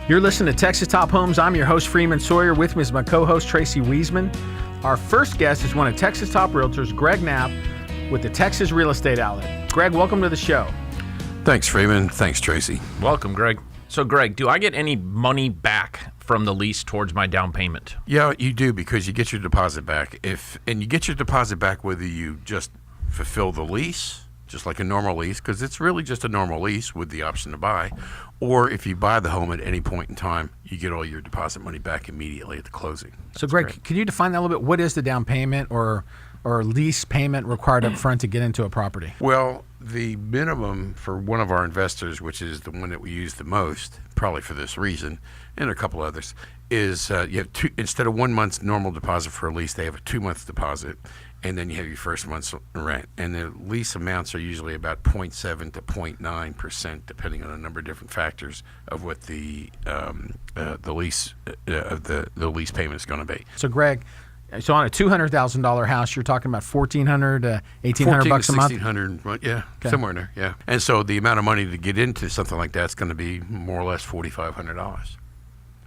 You're listening to Texas Top Homes. I'm your host, Freeman Sawyer. With me is my co-host, Tracy Wiesman. Our first guest is one of Texas Top Realtors, Greg Knapp, with the Texas Real Estate Outlet. Greg, welcome to the show. Thanks, Freeman. Thanks, Tracy. Welcome, Greg. So, Greg, do I get any money back from the lease towards my down payment? Yeah, you do, because you get your deposit back. And you get your deposit back whether you just fulfill the lease, just like a normal lease, because it's really just a normal lease with the option to buy, or if you buy the home at any point in time, you get all your deposit money back immediately at the closing. So, Greg, can you define that a little bit? What is the down payment or lease payment required up front to get into a property? Well, the minimum for one of our investors, which is the one that we use the most, probably for this reason, and a couple others, is you have instead of 1 month's normal deposit for a lease, they have a 2-month deposit, and then you have your first month's rent. And the lease amounts are usually about 0.7 to 0.9%, depending on a number of different factors of what the lease payment is going to be. So, Greg, so on a $200,000 house, you're talking about $1,400 to $1,800 bucks a month. $1,600, yeah, Okay. somewhere in there, yeah. And so the amount of money to get into something like that is going to be more or less $4,500.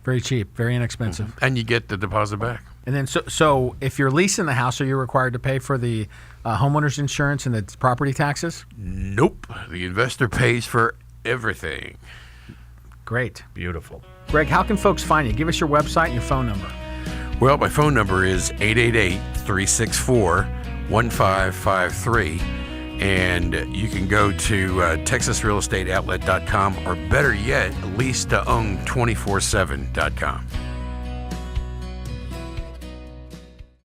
Very cheap, very inexpensive. Mm-hmm. And you get the deposit back. And then, so if you're leasing the house, are you required to pay for the homeowner's insurance and the property taxes? Nope. The investor pays for everything. Great. Beautiful. Greg, how can folks find you? Give us your website and your phone number. Well, my phone number is 888-364-1553. And you can go to texasrealestateoutlet.com, or better yet, lease-to-own247.com.